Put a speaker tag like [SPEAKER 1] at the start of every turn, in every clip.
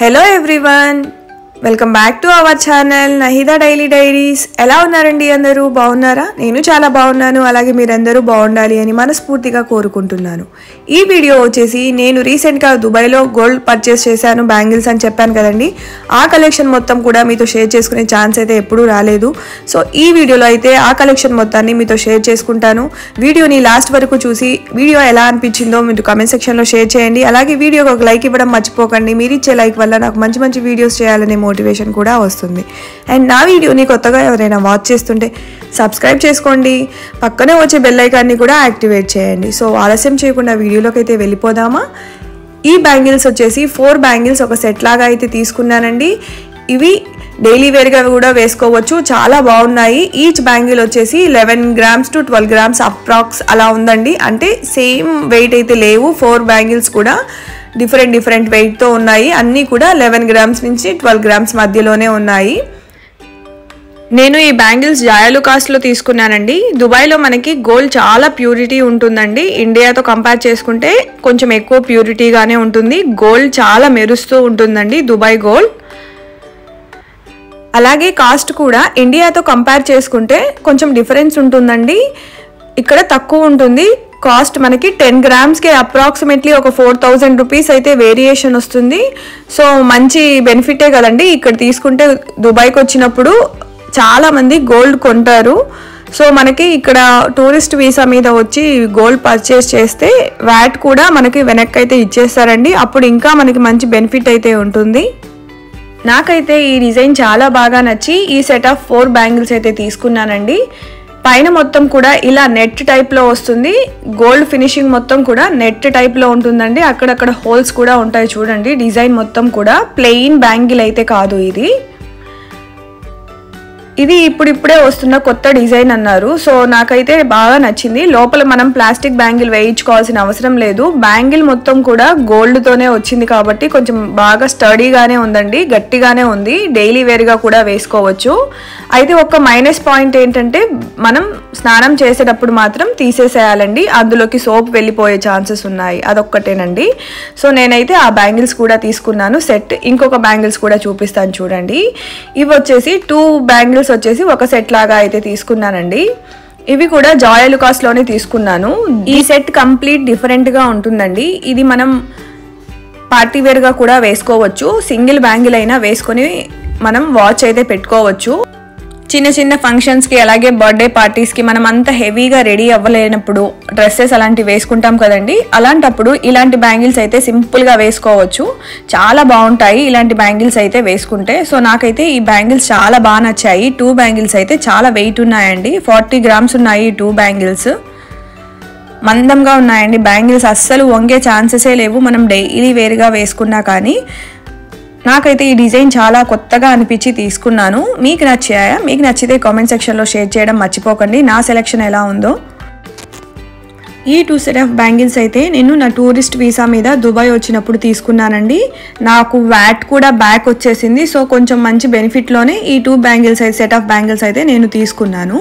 [SPEAKER 1] Hello everyone, welcome back to our channel Nahida daily diaries. ఎలా ఉన్నారండి? అందరూ బాగున్నారా? నేను చాలా బాగున్నాను. అలాగే మీరందరూ బాగుండాలి అని మనస్ఫూర్తిగా కోరుకుంటున్నాను. ఈ వీడియో వచ్చేసి నేను రీసెంట్గా దుబాయ్లో గోల్డ్ పర్చేస్ చేశాను, బ్యాంగిల్స్ అని చెప్పాను కదండి. ఆ కలెక్షన్ మొత్తం కూడా మీతో షేర్ చేసుకునే ఛాన్స్ అయితే ఎప్పుడూ రాలేదు. సో ఈ వీడియోలో అయితే ఆ కలెక్షన్ మొత్తాన్ని మీతో షేర్ చేసుకుంటాను. వీడియోని లాస్ట్ వరకు చూసి వీడియో ఎలా అనిపించిందో మీరు కామెంట్ సెక్షన్లో షేర్ చేయండి. అలాగే వీడియోకి ఒక లైక్ ఇవ్వడం మర్చిపోకండి. మీరు ఇచ్చే లైక్ వల్ల నాకు మంచి మంచి వీడియోస్ చేయాలనే మోటివేషన్ కూడా వస్తుంది. అండ్ నా వీడియోని కొత్తగా ఎవరైనా వాచ్ చేస్తుంటే సబ్స్క్రైబ్ చేసుకోండి, పక్కనే వచ్చే బెల్ ఐకాన్ని కూడా యాక్టివేట్ చేయండి. సో ఆలస్యం చేయకుండా వీడియోలోకి అయితే వెళ్ళిపోదామా. ఈ బ్యాంగిల్స్ వచ్చేసి 4 బ్యాంగిల్స్ ఒక సెట్ లాగా అయితే తీసుకున్నానండి. ఇవి డైలీ వేర్గా కూడా వేసుకోవచ్చు, చాలా బాగున్నాయి. ఈచ్ బ్యాంగిల్ వచ్చేసి 11 grams to 12 grams అప్రాక్స్ అలా ఉందండి. అంటే సేమ్ వెయిట్ అయితే లేవు, 4 బ్యాంగిల్స్ కూడా డిఫరెంట్ వెయిట్తో ఉన్నాయి. అన్నీ కూడా 11 grams నుంచి 12 grams మధ్యలోనే ఉన్నాయి. నేను ఈ బ్యాంగిల్స్ జాయలుకాస్లో తీసుకున్నానండి. దుబాయ్లో మనకి గోల్డ్ చాలా ప్యూరిటీ ఉంటుందండి. ఇండియాతో కంపేర్ చేసుకుంటే కొంచెం ఎక్కువ ప్యూరిటీగానే ఉంటుంది. గోల్డ్ చాలా మెరుస్తూ ఉంటుందండి దుబాయ్ గోల్డ్. అలాగే కాస్ట్ కూడా ఇండియాతో కంపేర్ చేసుకుంటే కొంచెం డిఫరెన్స్ ఉంటుందండి. ఇక్కడ తక్కువ ఉంటుంది కాస్ట్. మనకి 10 grams అప్రాక్సిమేట్లీ ఒక 4000 రూపీస్ అయితే వేరియేషన్ వస్తుంది. సో మంచి బెనిఫిటే కదండి. ఇక్కడ తీసుకుంటే దుబాయ్కి వచ్చినప్పుడు చాలామంది గోల్డ్ కొంటారు. సో మనకి ఇక్కడ టూరిస్ట్ వీసా మీద వచ్చి గోల్డ్ పర్చేస్ చేస్తే వ్యాట్ కూడా మనకి వెనక్కి అయితే ఇచ్చేస్తారండి. అప్పుడు ఇంకా మనకి మంచి బెనిఫిట్ అయితే ఉంటుంది. నాకైతే ఈ డిజైన్ చాలా బాగా నచ్చి ఈ సెట్ ఆఫ్ 4 బ్యాంగిల్స్ అయితే తీసుకున్నానండి. పైన మొత్తం కూడా ఇలా నెట్ టైప్లో వస్తుంది. గోల్డ్ ఫినిషింగ్ మొత్తం కూడా నెట్ టైప్లో ఉంటుందండి. అక్కడక్కడ హోల్స్ కూడా ఉంటాయి చూడండి. డిజైన్ మొత్తం కూడా ప్లెయిన్ బ్యాంగిల్ అయితే కాదు ఇది ఇప్పుడిప్పుడే వస్తున్న కొత్త డిజైన్ అన్నారు. సో నాకైతే బాగా నచ్చింది. లోపల మనం ప్లాస్టిక్ బ్యాంగిల్ వేయించుకోవాల్సిన అవసరం లేదు. బ్యాంగిల్ మొత్తం కూడా గోల్డ్తోనే వచ్చింది కాబట్టి కొంచెం బాగా స్టడీగానే ఉందండి, గట్టిగానే ఉంది. డైలీ వేర్గా కూడా వేసుకోవచ్చు. అయితే ఒక మైనస్ పాయింట్ ఏంటంటే మనం స్నానం చేసేటప్పుడు మాత్రం తీసేసేయాలండి, అందులోకి సోప్ వెళ్ళిపోయే ఛాన్సెస్ ఉన్నాయి. అదొక్కటేనండి. సో నేనైతే ఆ బ్యాంగిల్స్ కూడా తీసుకున్నాను సెట్. ఇంకొక బ్యాంగిల్స్ కూడా చూపిస్తాను చూడండి. ఇవి వచ్చేసి 2 బ్యాంగిల్స్ వచ్చేసి ఒక సెట్ లాగా అయితే తీసుకున్నానండి. ఇవి కూడా జాయలుకాస్లోనే తీసుకున్నాను. ఈ సెట్ కంప్లీట్ డిఫరెంట్గా ఉంటుందండి. ఇది మనం పార్టీ వేర్గా కూడా వేసుకోవచ్చు. సింగిల్ బ్యాంగిల్ అయినా వేసుకొని మనం వాచ్ అయితే పెట్టుకోవచ్చు. చిన్న చిన్న ఫంక్షన్స్కి అలాగే బర్త్డే పార్టీస్కి మనం అంత హెవీగా రెడీ అవ్వలేనప్పుడు డ్రెస్సెస్ అలాంటివి వేసుకుంటాం కదండి. అలాంటప్పుడు ఇలాంటి బ్యాంగిల్స్ అయితే సింపుల్గా వేసుకోవచ్చు. చాలా బాగుంటాయి ఇలాంటి బ్యాంగిల్స్ అయితే వేసుకుంటే. సో నాకైతే ఈ బ్యాంగిల్స్ చాలా బాగా నచ్చాయి. 2 బ్యాంగిల్స్ అయితే చాలా వెయిట్ ఉన్నాయండి. 40 grams ఉన్నాయి ఈ 2 బ్యాంగిల్స్. మందంగా ఉన్నాయండి బ్యాంగిల్స్, అస్సలు వంగే ఛాన్సెసే లేవు మనం డైలీ వేర్గా వేసుకున్నా కానీ. నాకైతే ఈ డిజైన్ చాలా కొత్తగా అనిపించి తీసుకున్నాను. మీకు నచ్చాయా? మీకు నచ్చితే కామెంట్ సెక్షన్లో షేర్ చేయడం మర్చిపోకండి నా సెలెక్షన్ ఎలా ఉందో. ఈ 2 సెట్ ఆఫ్ బ్యాంగిల్స్ అయితే నేను నా టూరిస్ట్ వీసా మీద దుబాయ్ వచ్చినప్పుడు తీసుకున్నానండి. నాకు వ్యాట్ కూడా బ్యాక్ వచ్చేసింది. సో కొంచెం మంచి బెనిఫిట్లోనే ఈ 2 బ్యాంగిల్స్ సెట్ ఆఫ్ బ్యాంగిల్స్ అయితే నేను తీసుకున్నాను.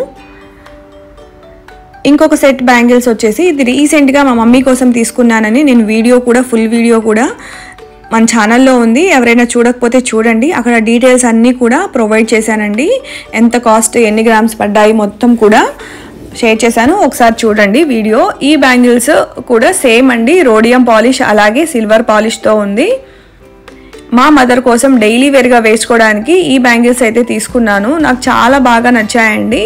[SPEAKER 1] ఇంకొక సెట్ బ్యాంగిల్స్ వచ్చేసి ఇది రీసెంట్గా మా మమ్మీ కోసం తీసుకున్నానని నేను ఫుల్ వీడియో కూడా మన ఛానల్లో ఉంది. ఎవరైనా చూడకపోతే చూడండి, అక్కడ డీటెయిల్స్ అన్నీ కూడా ప్రొవైడ్ చేశానండి. ఎంత కాస్ట్, ఎన్ని గ్రామ్స్ పడ్డాయి మొత్తం కూడా షేర్ చేశాను, ఒకసారి చూడండి వీడియో. ఈ బ్యాంగిల్స్ కూడా సేమ్ అండి, రోడియం పాలిష్ అలాగే సిల్వర్ పాలిష్తో ఉంది. మా మదర్ కోసం డైలీ వేర్గా వేసుకోవడానికి ఈ బ్యాంగిల్స్ అయితే తీసుకున్నాను. నాకు చాలా బాగా నచ్చాయండి.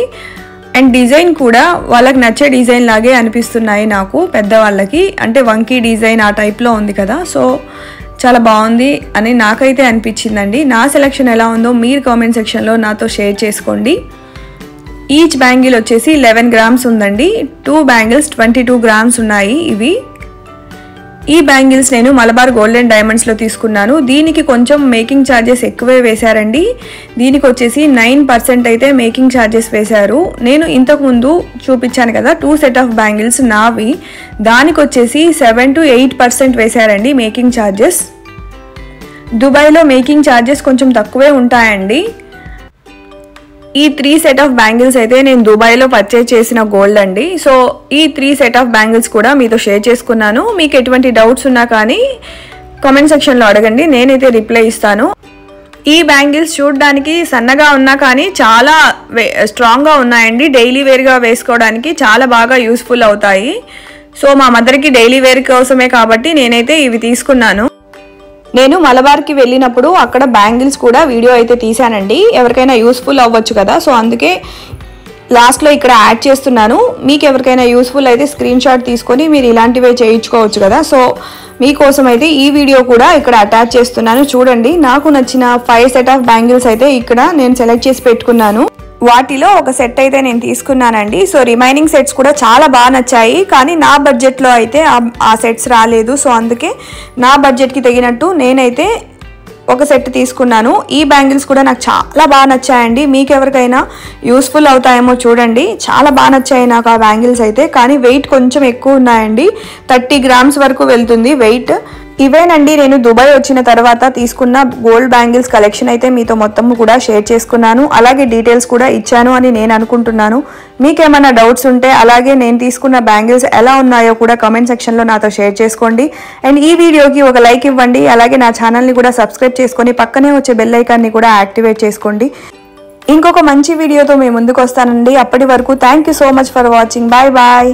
[SPEAKER 1] అండ్ డిజైన్ కూడా వాళ్ళకి నచ్చే డిజైన్ లాగే అనిపిస్తున్నాయి నాకు. పెద్దవాళ్ళకి అంటే వంకీ డిజైన్ ఆ టైప్లో ఉంది కదా, సో చాలా బాగుంది అని నాకైతే అనిపించిందండి. నా సెలెక్షన్ ఎలా ఉందో మీరు కామెంట్ సెక్షన్లో నాతో షేర్ చేసుకోండి. ఈచ్ బ్యాంగిల్ వచ్చేసి 11 grams ఉందండి. 2 బ్యాంగిల్స్ 22 grams ఉన్నాయి ఇవి. ఈ బ్యాంగిల్స్ నేను మలబార్ గోల్డ్ అండ్ డైమండ్స్లో తీసుకున్నాను. దీనికి కొంచెం మేకింగ్ ఛార్జెస్ ఎక్కువే వేశారండి. దీనికి వచ్చేసి 9% అయితే మేకింగ్ ఛార్జెస్ వేశారు. నేను ఇంతకుముందు చూపించాను కదా 2 సెట్ ఆఫ్ బ్యాంగిల్స్ నావి, దానికి వచ్చేసి 7 to 8% వేశారండి మేకింగ్ ఛార్జెస్. దుబాయ్లో మేకింగ్ ఛార్జెస్ కొంచెం తక్కువే ఉంటాయండి. ఈ 3 సెట్ ఆఫ్ బ్యాంగిల్స్ అయితే నేను దుబాయ్లో పర్చేజ్ చేసిన గోల్డ్ అండి. సో ఈ 3 సెట్ ఆఫ్ బ్యాంగిల్స్ కూడా మీతో షేర్ చేసుకున్నాను. మీకు ఎటువంటి డౌట్స్ ఉన్నా కానీ కామెంట్ సెక్షన్లో అడగండి, నేనైతే రిప్లై ఇస్తాను. ఈ బ్యాంగిల్స్ చూడడానికి సన్నగా ఉన్నా కానీ చాలా స్ట్రాంగ్గా ఉన్నాయండి. డైలీ వేర్గా వేసుకోవడానికి చాలా బాగా యూస్ఫుల్ అవుతాయి. సో మా మదర్కి డైలీ వేర్ కోసమే కాబట్టి నేనైతే ఇవి తీసుకున్నాను. నేను మలబార్కి వెళ్ళినప్పుడు అక్కడ బ్యాంగిల్స్ కూడా వీడియో అయితే తీసానండి. ఎవరికైనా యూస్ఫుల్ అవ్వచ్చు కదా, సో అందుకే లాస్ట్లో ఇక్కడ యాడ్ చేస్తున్నాను. మీకు ఎవరికైనా యూస్ఫుల్ అయితే స్క్రీన్ షాట్ తీసుకొని మీరు ఇలాంటివే చేయించుకోవచ్చు కదా. సో మీకోసం అయితే ఈ వీడియో కూడా ఇక్కడ అటాచ్ చేస్తున్నాను. చూడండి, నాకు నచ్చిన 5 సెట్ ఆఫ్ బ్యాంగిల్స్ అయితే ఇక్కడ నేను సెలెక్ట్ చేసి పెట్టుకున్నాను. వాటిలో ఒక సెట్ అయితే నేను తీసుకున్నానండి. సో రిమైనింగ్ సెట్స్ కూడా చాలా బాగా నచ్చాయి, కానీ నా బడ్జెట్లో అయితే ఆ సెట్స్ రాలేదు. సో అందుకే నా బడ్జెట్కి తగినట్టు నేనైతే ఒక సెట్ తీసుకున్నాను. ఈ బ్యాంగిల్స్ కూడా నాకు చాలా బాగా నచ్చాయండి. మీకు ఎవరికైనా యూస్ఫుల్ అవుతాయేమో చూడండి. చాలా బాగా నచ్చాయి నాకు ఆ బ్యాంగిల్స్ అయితే, కానీ వెయిట్ కొంచెం ఎక్కువ ఉన్నాయండి. 30 గ్రామ్స్ వరకు వెళ్తుంది వెయిట్. ఇవేనండి నేను దుబాయ్ వచ్చిన తర్వాత తీసుకున్న గోల్డ్ బ్యాంగిల్స్ కలెక్షన్ అయితే మీతో మొత్తం కూడా షేర్ చేసుకున్నాను. అలాగే డీటెయిల్స్ కూడా ఇచ్చాను అని నేను అనుకుంటున్నాను. మీకేమైనా డౌట్స్ ఉంటే అలాగే నేను తీసుకున్న బ్యాంగిల్స్ ఎలా ఉన్నాయో కూడా కామెంట్ సెక్షన్లో నాతో షేర్ చేసుకోండి. అండ్ ఈ వీడియోకి ఒక లైక్ ఇవ్వండి. అలాగే నా ఛానల్ని కూడా సబ్స్క్రైబ్ చేసుకొని పక్కనే వచ్చే బెల్ ఐకాన్ని కూడా యాక్టివేట్ చేసుకోండి. ఇంకొక మంచి వీడియోతో మేము ముందుకు వస్తానండి. అప్పటి వరకు thank you so much for watching. Bye bye.